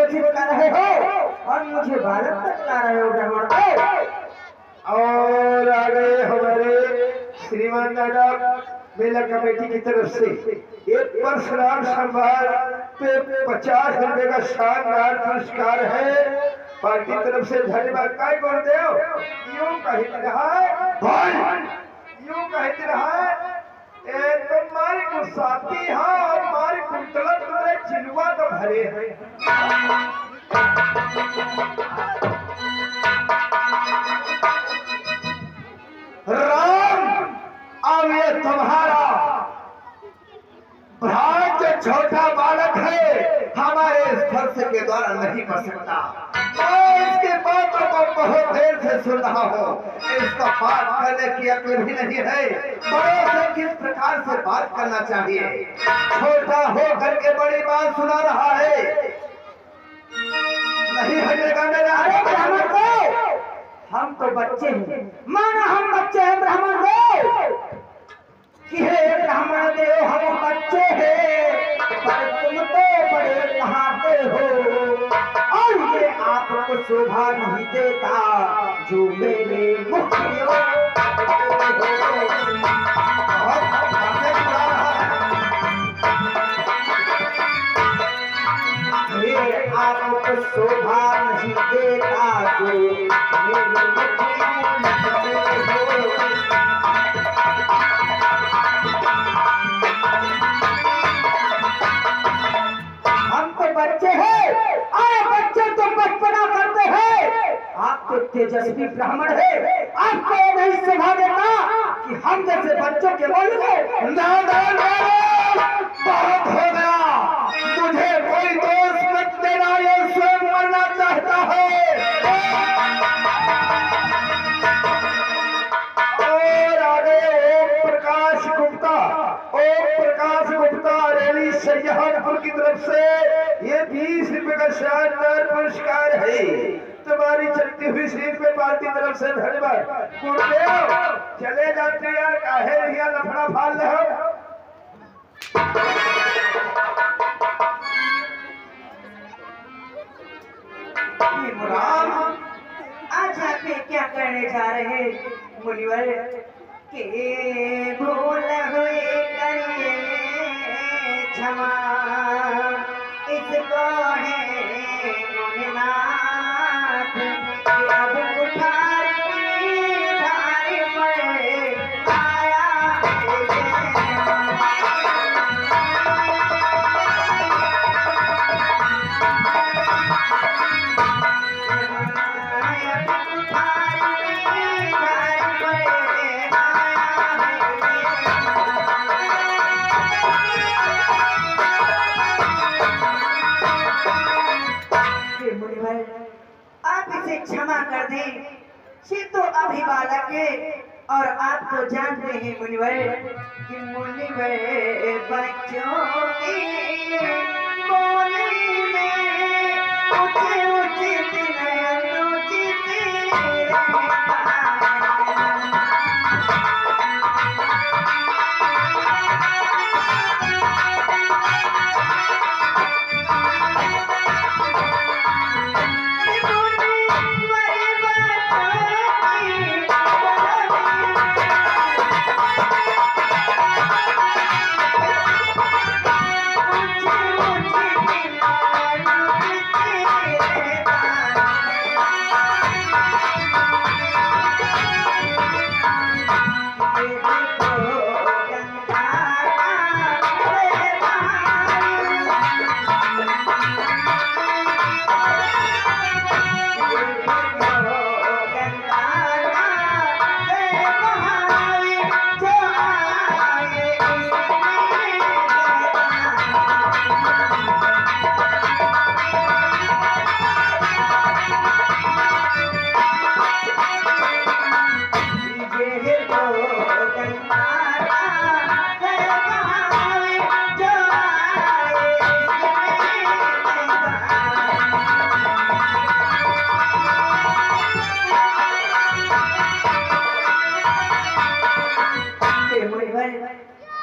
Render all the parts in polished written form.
चिपका रहे हो और मुझे बालक बतला रहे हो ब्राह्मण को। और आ गए हमारे श्रीमान दादा मेला कमेटी की तरफ से एक परशुराम संभार पे 50 रुपए का शानदार पुरस्कार है। पार्टी की तरफ से धन्यवाद। काय गुरुदेव यूं कहते रहा है, यूं कहते रहा है तुम्हारी गुस्साती है और हमारी कुंतला तुम्हारे चिलवा तो भरे हैं। राम अब ये तुम्हारा भाई जो छोटा बालक है हमारे स्पर्श के द्वारा नहीं कर सकता। मैं इसकी बातों को बहुत देर से सुन रहा हूँ। इसका बात करने की अक्ल भी नहीं है। बड़ों से किस प्रकार से बात करना चाहिए। छोटा हो करके बड़ी बात सुना रहा है। नहीं हटेगा मेरा। अरे ब्राह्मण को हम तो बच्चे हैं, माना हम बच्चे हैं ब्राह्मण को कि हे ब्राह्मण देव हम बच्चे हैं, पर तुम तो बड़े कहाते हो और ये आपको शोभा नहीं देता जो मेरे मुखियों आपको शोभा नहीं देता जो मेरे हम तो बच्चे हैं। अरे बच्चे तो बचपना करते हैं। आप तो तेजस्वी ब्राह्मण है, आपको नहीं शोभा देता कि हम जैसे बच्चों के बोलेंगे। बहुत हो गया। मुझे कोई दोष मत देना, ये स्वयं मरना चाहता है। और आगे ओम प्रकाश गुप्ता रैली सैयदपुर की तरफ से ये 20 रुपए का शानदार पुरस्कार है। तुम्हारी चलती हुई सीट पे पार्टी तरफ से धन्यवाद। गुरुदेव चले जाते यार, काहे रिया लफड़ा फाल रहे हो। राम आज आप क्या करने जा रहे हैं मुनिवर के भूल हुए करिए क्षमा इसको है मुनिनाथ अब कुठार की धार पर आया आप इसे क्षमा कर दें। ये तो अभी बालक है और आप तो जानते हैं मुनिवर कि मुनिवर बच्चों की बोली में उचित अनुचित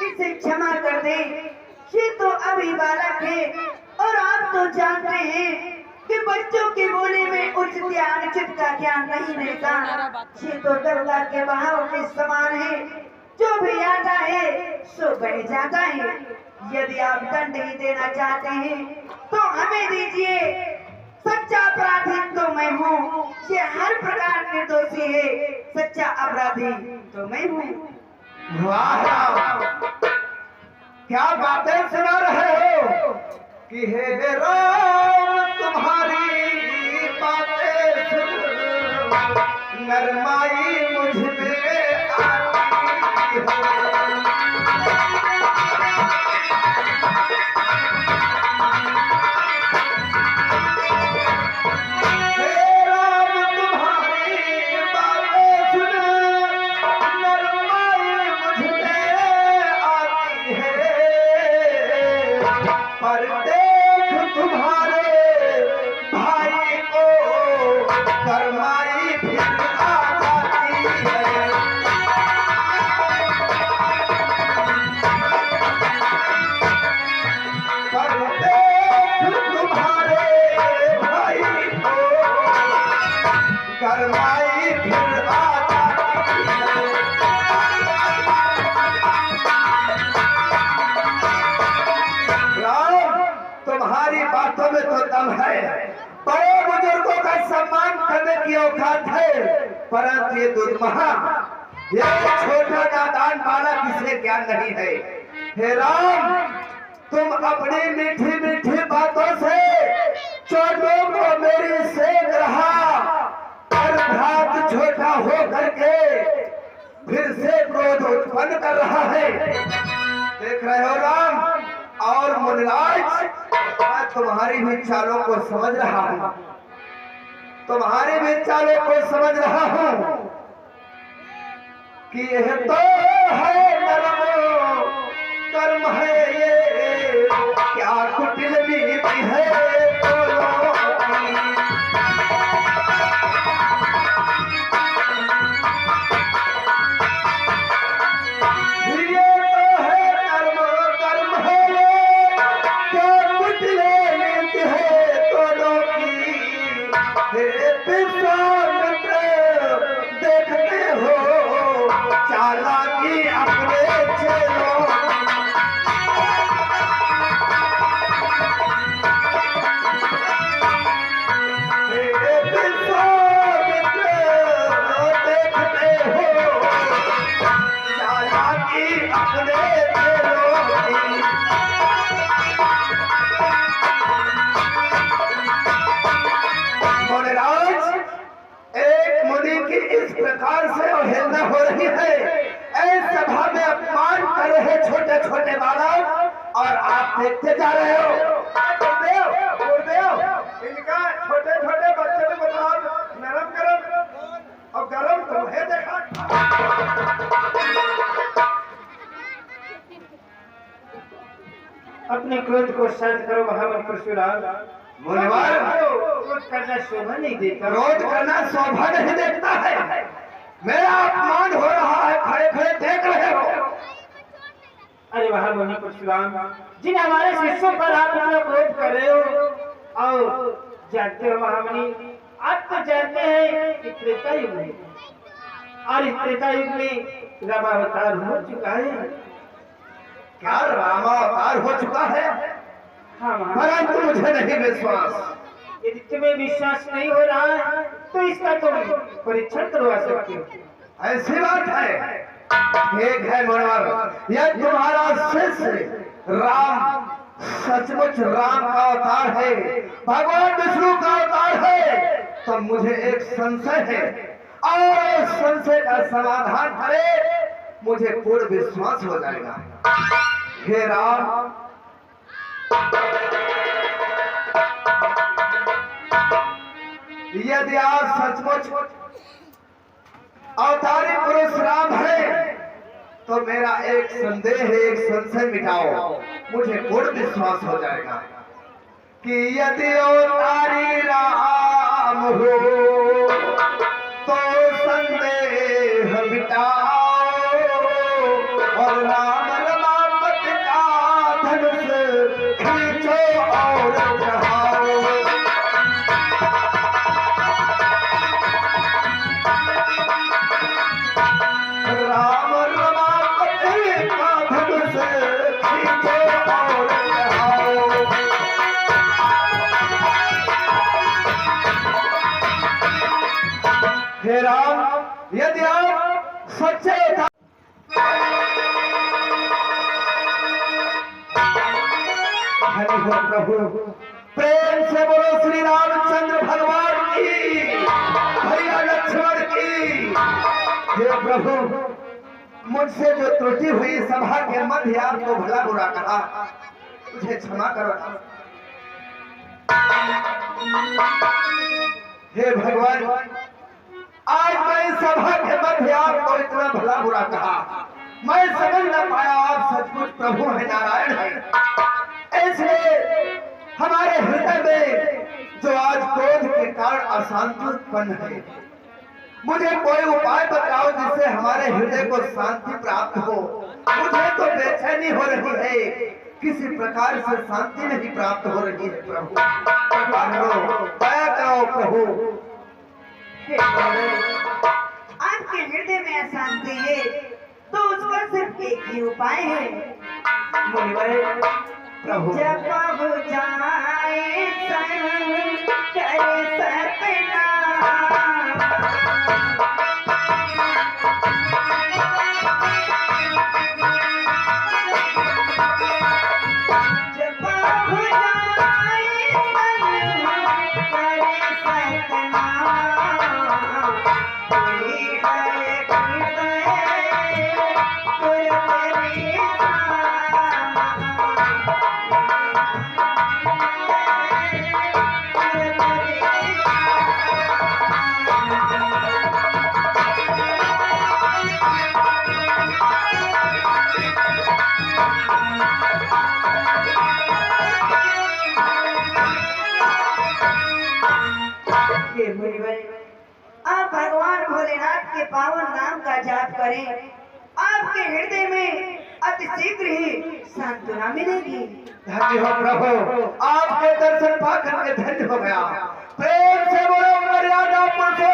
इसे क्षमा कर दे। ये तो अभी बालक है और आप तो जानते हैं बच्चों की बोली में उचित या अनुचित का ज्ञान नहीं रहता। ये तो गंगा के बहाव के समान है, जो भी आता है सो बह जाता है। यदि आप दंड ही देना चाहते हैं तो हमें दीजिए। सच्चा अपराधी तो मैं हूँ, ये हर प्रकार के दोषी है। सच्चा अपराधी तो मैं हूँ। वाह, क्या बातें सुना रहे हो कि हे राम तुम्हारी बातें सुन नरमाई मुझ में आती है। पर देख तुम्हारे भाई को करमाई फिर आ जाती है। पर देख तुम्हारे भाई को करमाई फिर आ जाती है। तुम्हारी बातों में तो दम है, बड़े बुजुर्गों का सम्मान करने की औकात है, परंतु ये दुर्महा, ये छोटा नादान बालक किसे ज्ञान नहीं है। हे राम, तुम अपनी मीठी मीठी बातों से छोटों को मेरी सेक रहा और भ्रात छोटा हो करके फिर से क्रोध उत्पन्न कर रहा है। देख रहे हो राम और मुनिराज, मैं तुम्हारी भी चालों को समझ रहा हूँ, तुम्हारी भी चालों को समझ रहा हूँ कि यह तो है कर्म है, ये क्या कुटिल नीति है देखते हो चालाकी अपने चेलों। देखते हो चालाकी अपने एक मुनि की इस प्रकार से अवहेलना हो रही है। इस सभा में अपमान कर रहे छोटे छोटे बालक और आप देखते जा रहे हो। गुरुदेव, इनका छोटे छोटे बच्चे को बताओ नरम गरम और गरम तुम्हें देखा। अपने क्रोध को शांत करो महामंत्री परशुराम। क्रोध करना शोभा नहीं देता। क्रोध करना शोभा नहीं देखता है। मेरा अपमान हो रहा है, खड़े खड़े देख रहे हो। अरे महामुनि परशुराम, जिन हमारे शिष्यों पर आप इतना क्रोध कर रहे हो, और जानते हो महामुनि, आप तो जानते हैं कि त्रेता युग में, और इस त्रेता युग में रामावतार हो चुका है। क्या रामावतार हो चुका है? हाँ परंतु मुझे नहीं विश्वास। यदि तुम्हें विश्वास नहीं हो रहा है तो इसका तुम परीक्षण करवा सकते हो। ऐसी बात है। एक है मनोहर, यह तुम्हारा शिष्य राम सचमुच राम का अवतार है, भगवान विष्णु का अवतार है, तो मुझे एक संशय है, और संशय का समाधान करे मुझे पूर्ण विश्वास हो जाएगा। हे राम, यदि आप सचमुच अवतारी पुरुष राम है तो मेरा एक संदेह है, एक संशय मिटाओ, मुझे पूर्ण विश्वास हो जाएगा कि यदि अवतारी राम हो तो संदेह मिटाओ और राम रमापत का धनुष खींचो और चढ़ाओ। हे राम, यदि आप सच्चे हरि हो प्रभु, प्रेम से बोलो श्री रामचंद्र भगवान की, भैया लक्ष्मण की। हे प्रभु, मुझसे जो त्रुटि हुई सभा के मध्य आपको भला बुरा कहा, मुझे क्षमा करो। हे भगवान, आज मैं इस सभा के मध्य आपको इतना भला बुरा कहा, मैं समझ न पाया आप सचमुच प्रभु है, नारायण है। इसलिए हमारे हृदय में जो आज क्रोध के कारण अशांति उत्पन्न है, मुझे कोई उपाय बताओ जिससे हमारे हृदय को शांति प्राप्त हो। मुझे तो बेचैनी हो रही है, किसी प्रकार से शांति नहीं प्राप्त हो रही है। प्रभु दया करो प्रभु। आपके हृदय में अशांति है तो उसका सिर्फ एक ही उपाय है। प्रभु जब हो जाए संग करे सपना, जब हो जाए संग करे सपना, कोई है हृदय आप भगवान भोलेनाथ के पावन नाम का जाप करें, आपके हृदय में अति शीघ्र ही सांत्वना मिलेगी। धन्य हो प्रभु, आपके दर्शन पाकर के धन्य हो गया। प्रेम से बोलो मर्यादा पुरुषोत्तम